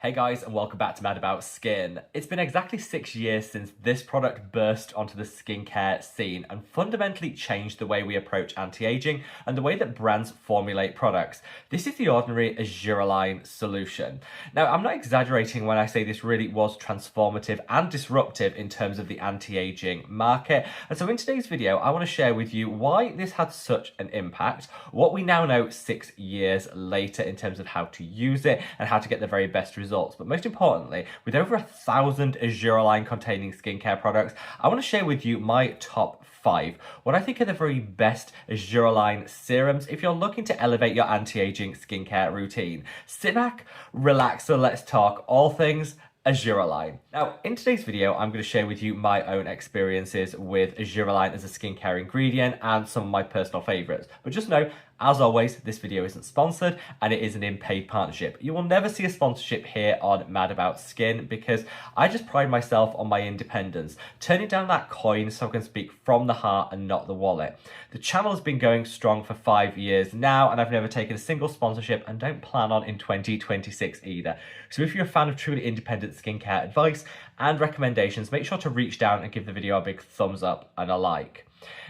Hey guys, and welcome back to Mad About Skin. It's been exactly 6 years since this product burst onto the skincare scene and fundamentally changed the way we approach anti-aging and the way that brands formulate products. This is the ordinary Argireline solution. Now, I'm not exaggerating when I say this really was transformative and disruptive in terms of the anti-aging market. And so in today's video, I want to share with you why this had such an impact, what we now know 6 years later in terms of how to use it and how to get the very best results. But most importantly, with over 1,000 Argireline containing skincare products, I want to share with you my top 5, what I think are the very best Argireline serums if you're looking to elevate your anti-aging skincare routine. Sit back, relax, and let's talk all things Argireline. Now, in today's video, I'm going to share with you my own experiences with Argireline as a skincare ingredient and some of my personal favorites. But just know, as always, this video isn't sponsored and it is an in-paid partnership. You will never see a sponsorship here on Mad About Skin because I just pride myself on my independence, turning down that coin so I can speak from the heart and not the wallet. The channel has been going strong for 5 years now and I've never taken a single sponsorship and don't plan on in 2026 either. So if you're a fan of truly independent skincare advice and recommendations, make sure to reach down and give the video a big thumbs up and a like.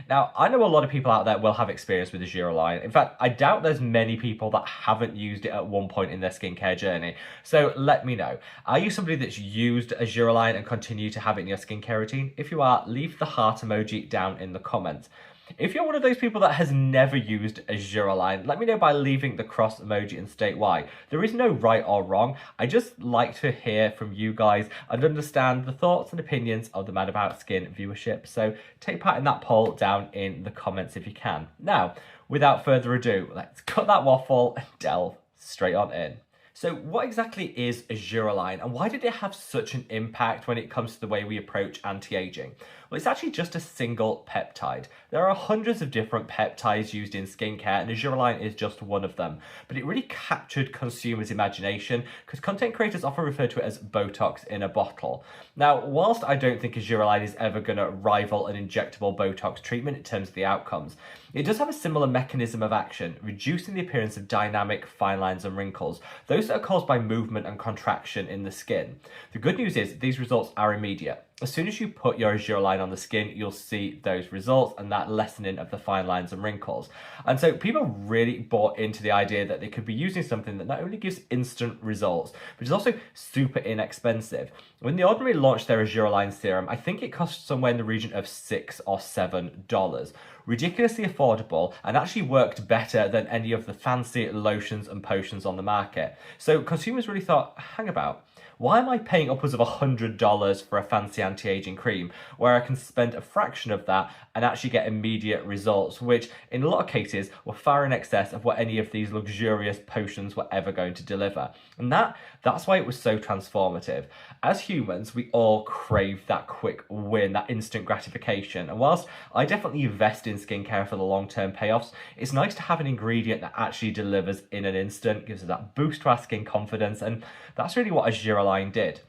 Now, I know a lot of people out there will have experience with Argireline. In fact, I doubt there's many people that haven't used it at one point in their skincare journey. So let me know. Are you somebody that's used Argireline and continue to have it in your skincare routine? If you are, leave the heart emoji down in the comments. If you're one of those people that has never used Argireline, let me know by leaving the cross emoji and state why. There is no right or wrong. I just like to hear from you guys and understand the thoughts and opinions of the Mad About Skin viewership. So take part in that poll down in the comments if you can. Now, without further ado, let's cut that waffle and delve straight on in. So what exactly is Argireline and why did it have such an impact when it comes to the way we approach anti-aging? Well, it's actually just a single peptide. There are hundreds of different peptides used in skincare and Argireline is just one of them. But it really captured consumers' imagination because content creators often refer to it as Botox in a bottle. Now, whilst I don't think Argireline is ever going to rival an injectable Botox treatment in terms of the outcomes, it does have a similar mechanism of action, reducing the appearance of dynamic fine lines and wrinkles, those that are caused by movement and contraction in the skin. The good news is these results are immediate. As soon as you put your Argireline on the skin, you'll see those results and that lessening of the fine lines and wrinkles. And so people really bought into the idea that they could be using something that not only gives instant results, but is also super inexpensive. When The Ordinary launched their Argireline serum, I think it cost somewhere in the region of $6 or $7. Ridiculously affordable and actually worked better than any of the fancy lotions and potions on the market. So consumers really thought, hang about. Why am I paying upwards of $100 for a fancy anti-aging cream where I can spend a fraction of that and actually get immediate results, which in a lot of cases were far in excess of what any of these luxurious potions were ever going to deliver. And that's why it was so transformative. As humans, we all crave that quick win, that instant gratification. And whilst I definitely invest in skincare for the long-term payoffs, it's nice to have an ingredient that actually delivers in an instant, gives us that boost to our skin confidence, and that's really what Argireline did.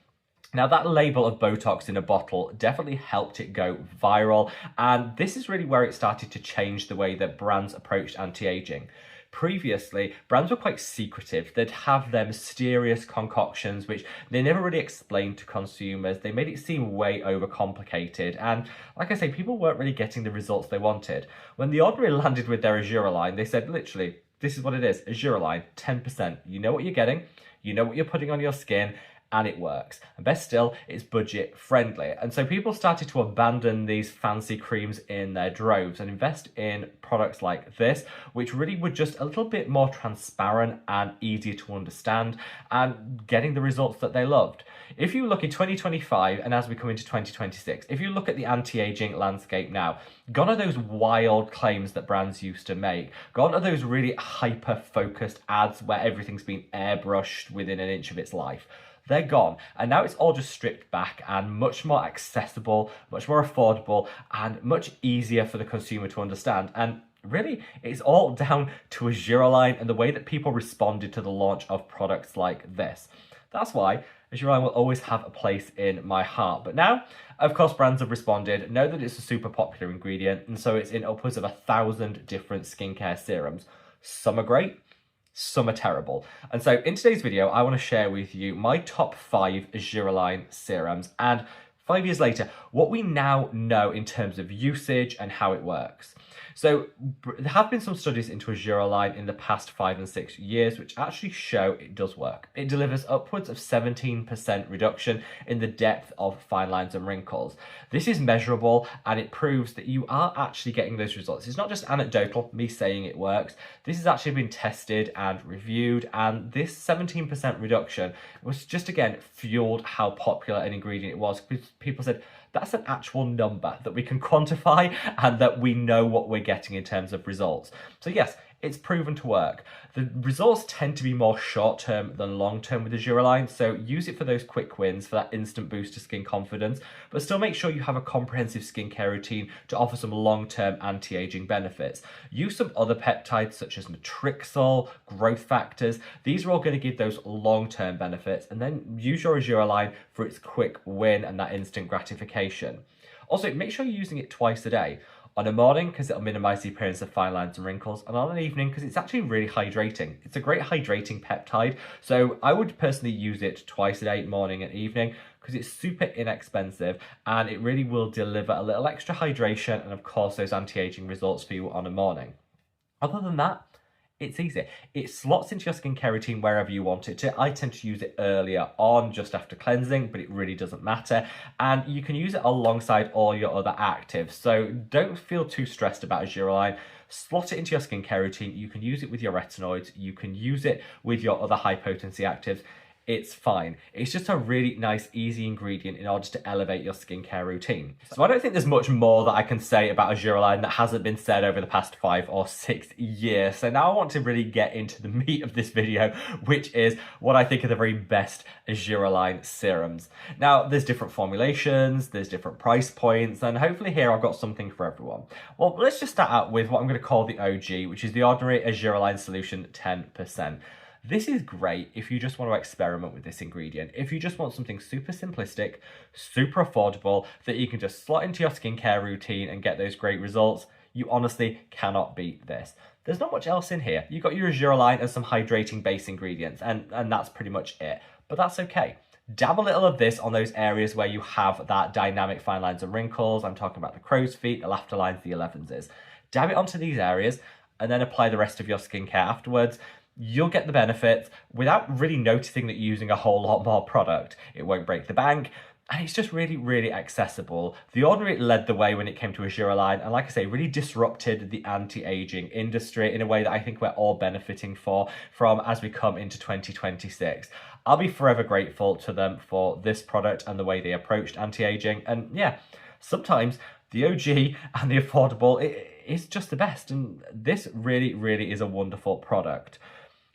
Now, that label of Botox in a bottle definitely helped it go viral, and this is really where it started to change the way that brands approached anti-aging. Previously, brands were quite secretive. They'd have their mysterious concoctions, which they never really explained to consumers. They made it seem way overcomplicated. And like I say, people weren't really getting the results they wanted. When The Ordinary landed with their Argireline, they said, literally, this is what it is. Argireline, 10%. You know what you're getting. You know what you're putting on your skin. And it works. And best still, it's budget friendly. And so people started to abandon these fancy creams in their droves and invest in products like this, which really were just a little bit more transparent and easier to understand and getting the results that they loved. If you look in 2025 and as we come into 2026, if you look at the anti-aging landscape now, gone are those wild claims that brands used to make. Gone are those really hyper-focused ads where everything's been airbrushed within an inch of its life. They're gone. And now it's all just stripped back and much more accessible, much more affordable, and much easier for the consumer to understand. And really, it's all down to Argireline and the way that people responded to the launch of products like this. That's why Argireline will always have a place in my heart. But now, of course, brands have responded, know that it's a super popular ingredient, and so it's in upwards of 1,000 different skincare serums. Some are great, some are terrible. And so in today's video, I want to share with you my top 5 Argireline serums and 5 years later, what we now know in terms of usage and how it works. So there have been some studies into Argireline in the past 5 and 6 years, which actually show it does work. It delivers upwards of 17% reduction in the depth of fine lines and wrinkles. This is measurable and it proves that you are actually getting those results. It's not just anecdotal, me saying it works. This has actually been tested and reviewed, and this 17% reduction was just, again, fueled how popular an ingredient it was. People said, that's an actual number that we can quantify and that we know what we're getting in terms of results. So yes, it's proven to work. The results tend to be more short-term than long-term with the Argireline, so use it for those quick wins, for that instant boost to skin confidence, but still make sure you have a comprehensive skincare routine to offer some long-term anti-aging benefits. Use some other peptides such as matrixyl, growth factors. These are all going to give those long-term benefits, and then use your Argireline for its quick win and that instant gratification. Also, make sure you're using it twice a day. On a morning, because it'll minimize the appearance of fine lines and wrinkles, and on an evening, because it's actually really hydrating. It's a great hydrating peptide, so I would personally use it twice a day, morning and evening, because it's super inexpensive and it really will deliver a little extra hydration and, of course, those anti-aging results for you on a morning. Other than that, it's easy. It slots into your skincare routine wherever you want it to. I tend to use it earlier on, just after cleansing, but it really doesn't matter. And you can use it alongside all your other actives. So don't feel too stressed about Argireline. Slot it into your skincare routine. You can use it with your retinoids. You can use it with your other high potency actives. It's fine. It's just a really nice, easy ingredient in order to elevate your skincare routine. So I don't think there's much more that I can say about Argireline that hasn't been said over the past 5 or 6 years. So now I want to really get into the meat of this video, which is what I think are the very best Argireline serums. Now, there's different formulations, there's different price points, and hopefully here I've got something for everyone. Well, let's just start out with what I'm going to call the OG, which is the Ordinary Argireline Solution 10%. This is great if you just want to experiment with this ingredient. If you just want something super simplistic, super affordable, that you can just slot into your skincare routine and get those great results, you honestly cannot beat this. There's not much else in here. You've got your Argireline and some hydrating base ingredients, and that's pretty much it. But that's okay. Dab a little of this on those areas where you have that dynamic fine lines and wrinkles. I'm talking about the crow's feet, the laughter lines, the 11s. Dab it onto these areas and then apply the rest of your skincare afterwards. You'll get the benefits without really noticing that you're using a whole lot more product. It won't break the bank, and it's just really, really accessible. The Ordinary led the way when it came to Argireline, and like I say, really disrupted the anti-aging industry in a way that I think we're all benefiting from as we come into 2026. I'll be forever grateful to them for this product and the way they approached anti-aging, and yeah, sometimes the OG and the affordable is just the best, and this really, really is a wonderful product.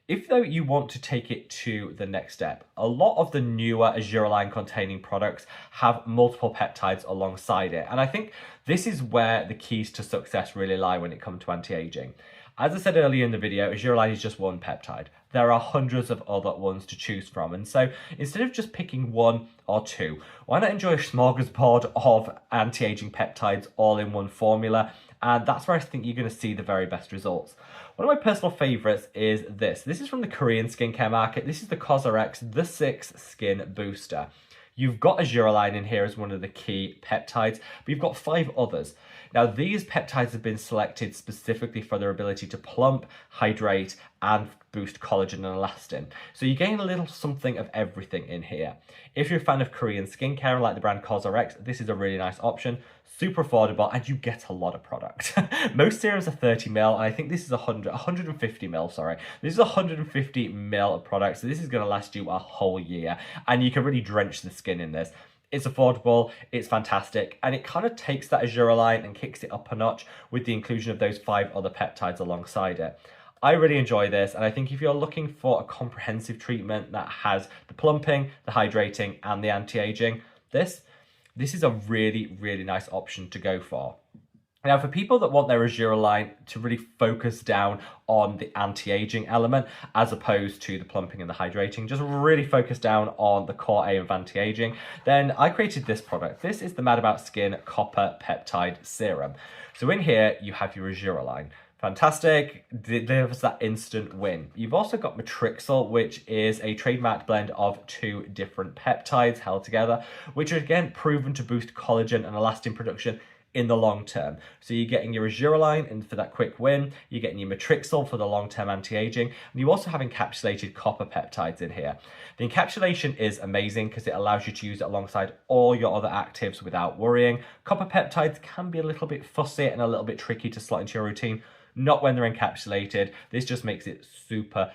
If, though, you want to take it to the next step, a lot of the newer Argireline containing products have multiple peptides alongside it. And I think this is where the keys to success really lie when it comes to anti-aging. As I said earlier in the video, Argireline is just one peptide. There are hundreds of other ones to choose from. And so instead of just picking 1 or 2, why not enjoy a smorgasbord of anti-aging peptides all in one formula? And that's where I think you're going to see the very best results. One of my personal favorites is this. This is from the Korean skincare market. This is the COSRX The 6 Skin Booster. You've got Argireline in here as one of the key peptides, but you've got 5 others. Now, these peptides have been selected specifically for their ability to plump, hydrate, and boost collagen and elastin. So you gain a little something of everything in here. If you're a fan of Korean skincare and like the brand COSRX, this is a really nice option. Super affordable, and you get a lot of product. Most serums are 30 ml, and I think this is 150 ml, sorry. This is 150 ml of product, so this is going to last you a whole year, and you can really drench the skin in this. It's affordable, it's fantastic, and it kind of takes that Argireline and kicks it up a notch with the inclusion of those 5 other peptides alongside it. I really enjoy this, and I think if you're looking for a comprehensive treatment that has the plumping, the hydrating, and the anti-aging, this is a really, really nice option to go for. Now, for people that want their Argireline to really focus down on the anti-aging element as opposed to the plumping and the hydrating, just really focus down on the core aim of anti-aging, then I created this product. This is the Mad About Skin Copper Peptide Serum. So in here, you have your Argireline. Fantastic, delivers that instant win. You've also got matrixyl, which is a trademarked blend of 2 different peptides held together, which are again proven to boost collagen and elastin production in the long term. So you're getting your Argireline in for that quick win, you're getting your matrixyl for the long-term anti-aging, and you also have encapsulated copper peptides in here. The encapsulation is amazing because it allows you to use it alongside all your other actives without worrying. Copper peptides can be a little bit fussy and a little bit tricky to slot into your routine. Not when they're encapsulated. This just makes it super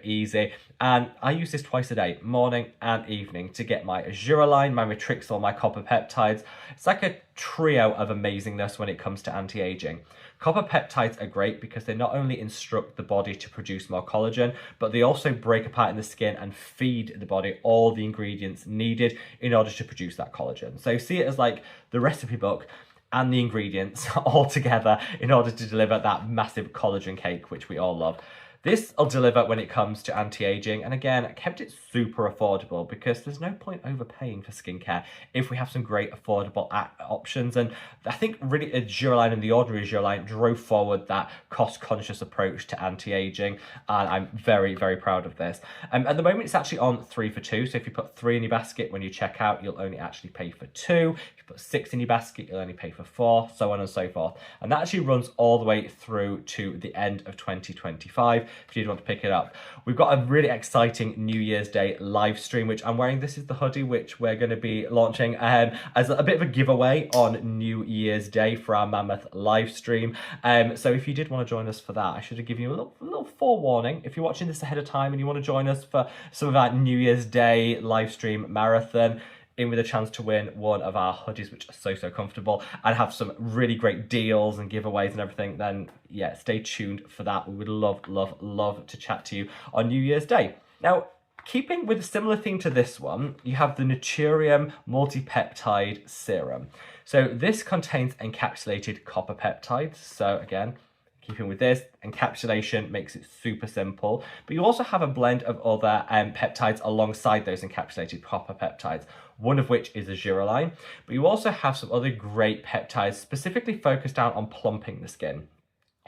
easy. And I use this twice a day, morning and evening, to get my Argireline, my matrixyl, my copper peptides. It's like a trio of amazingness when it comes to anti-aging. Copper peptides are great because they not only instruct the body to produce more collagen, but they also break apart in the skin and feed the body all the ingredients needed in order to produce that collagen. So see it as like the recipe book and the ingredients all together in order to deliver that massive collagen cake, which we all love. This will deliver when it comes to anti-aging, and again, I kept it super affordable because there's no point overpaying for skincare if we have some great affordable options. And I think really Argireline and the ordinary Argireline drove forward that cost-conscious approach to anti-aging, and I'm very proud of this. At the moment, it's actually on 3 for 2, so if you put 3 in your basket when you check out, you'll only actually pay for 2. If you put 6 in your basket, you'll only pay for 4, so on and so forth. And that actually runs all the way through to the end of 2025. If you did want to pick it up. We've got a really exciting New Year's Day live stream, which I'm wearing. This is the hoodie, which we're going to be launching as a bit of a giveaway on New Year's Day for our Mammoth live stream. So if you did want to join us for that, I should have given you a little forewarning. If you're watching this ahead of time and you want to join us for some of our New Year's Day live stream marathon, in with a chance to win one of our hoodies, which are so comfortable, and have some really great deals and giveaways and everything, then yeah, stay tuned for that. We would love to chat to you on New Year's Day. Now, keeping with a similar theme to this one, you have the Naturium multi-peptide serum. So this contains encapsulated copper peptides. So again, keeping with this, encapsulation makes it super simple, but you also have a blend of other peptides alongside those encapsulated copper peptides, one of which is Argireline, but you also have some other great peptides specifically focused down on plumping the skin.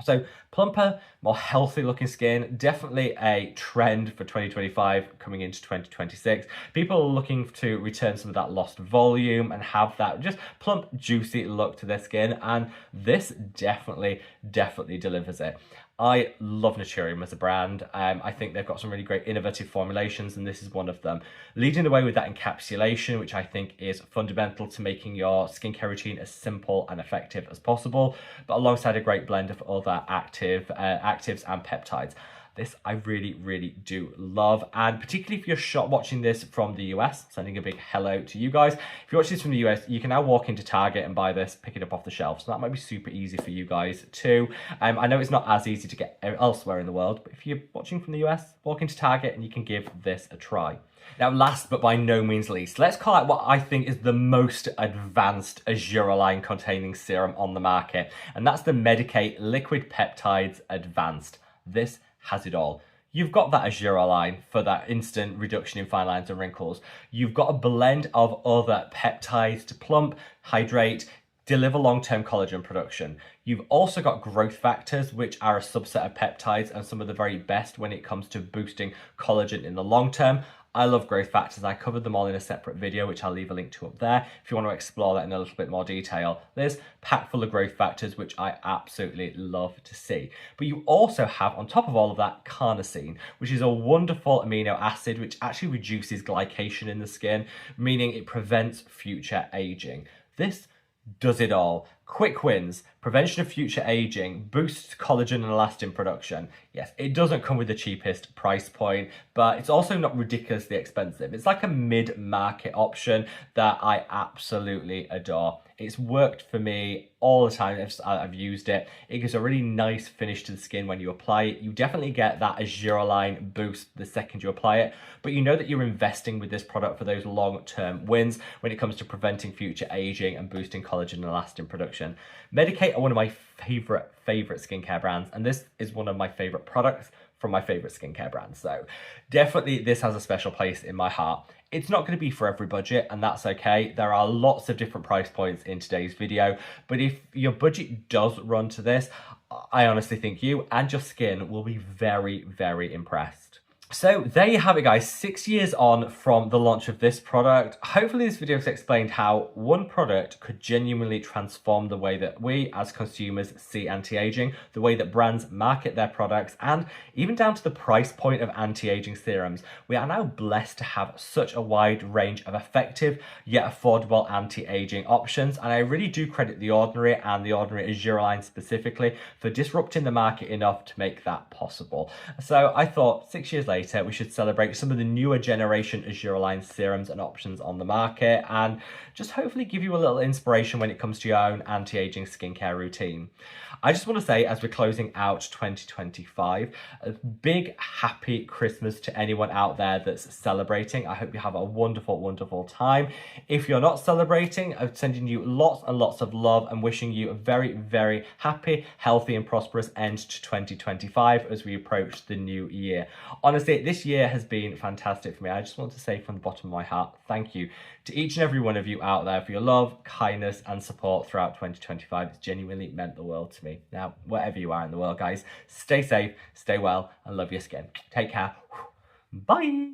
So plumper, more healthy looking skin, definitely a trend for 2025 coming into 2026. People are looking to return some of that lost volume and have that just plump, juicy look to their skin, and this definitely delivers it. I love Naturium as a brand. I think they've got some really great innovative formulations, and this is one of them. Leading the way with that encapsulation, which I think is fundamental to making your skincare routine as simple and effective as possible, but alongside a great blend of other actives and peptides. This I really do love, and particularly if you're watching this from the US, sending a big hello to you guys. If you watch this from the US, you can now walk into Target and buy this, pick it up off the shelf, so that might be super easy for you guys too. I know it's not as easy to get elsewhere in the world, but if you're watching from the US, walk into Target and you can give this a try. Now, last but by no means least, let's call out what I think is the most advanced Argireline containing serum on the market, and that's the Medicate Liquid Peptides Advanced. This has it all. You've got that Argireline for that instant reduction in fine lines and wrinkles. You've got a blend of other peptides to plump, hydrate, deliver long-term collagen production. You've also got growth factors, which are a subset of peptides and some of the very best when it comes to boosting collagen in the long term. I love growth factors. I covered them all in a separate video, which I'll leave a link to up there if you want to explore that in a little bit more detail. There's packed full of growth factors, which I absolutely love to see. But you also have, on top of all of that, carnosine, which is a wonderful amino acid, which actually reduces glycation in the skin, meaning it prevents future aging. This does it all. Quick wins, prevention of future aging, boosts collagen and elastin production. Yes, it doesn't come with the cheapest price point, but it's also not ridiculously expensive. It's like a mid-market option that I absolutely adore. It's worked for me all the time. I've used it. It gives a really nice finish to the skin when you apply it. You definitely get that Argireline boost the second you apply it, but you know that you're investing with this product for those long-term wins when it comes to preventing future aging and boosting collagen and elastin production. Medicate are one of my favorite skincare brands, and this is one of my favorite products from my favorite skincare brands. So definitely this has a special place in my heart. It's not going to be for every budget, and that's okay. There are lots of different price points in today's video, but if your budget does run to this, I honestly think you and your skin will be very, very impressed. So there you have it, guys. 6 years on from the launch of this product. Hopefully this video has explained how one product could genuinely transform the way that we as consumers see anti-aging, the way that brands market their products, and even down to the price point of anti-aging serums. We are now blessed to have such a wide range of effective yet affordable anti-aging options, and I really do credit The Ordinary and The Ordinary Argireline specifically for disrupting the market enough to make that possible. So I thought 6 years later, we should celebrate some of the newer generation Argireline serums and options on the market, and just hopefully give you a little inspiration when it comes to your own anti-aging skincare routine. I just want to say, as we're closing out 2025, a big happy Christmas to anyone out there that's celebrating. I hope you have a wonderful, wonderful time. If you're not celebrating, I'm sending you lots and lots of love and wishing you a very, very happy, healthy and prosperous end to 2025 as we approach the new year. Honestly, this year has been fantastic for me. I just want to say from the bottom of my heart, thank you to each and every one of you out there for your love, kindness and support throughout 2025. It's genuinely meant the world to me. Now, wherever you are in the world, guys, stay safe, stay well and love your skin. Take care. Bye.